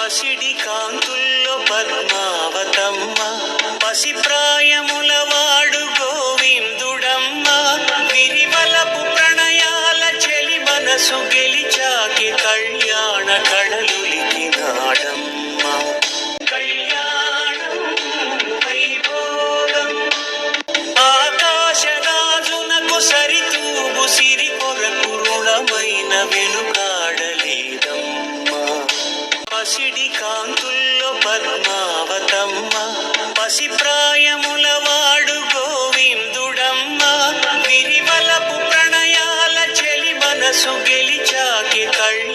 పసిడి కాంతుల్లో పద్మావతమ్మ, పసిప్రాయముల వాడు గోవిందుడమ్మ. విరివలపు ప్రణయాల చెలి మనసు గెలిచాకి కళ్యాణ కళలులికినాడమ్మ. కళ్యాణం వైభోగం ఆకాశరాజునకు సరితూగు సిరి కొరకు రుణమైన వెనుకాడలేదమ్మా. పసిడి కాంతుల్లో పద్మావతమ్మ, పసిప్రాయముల వాడు గోవిందుడమ్మ. విరివలపు ప్రణయాల చెలి మనసు గెలిచాకి కళ్యాణ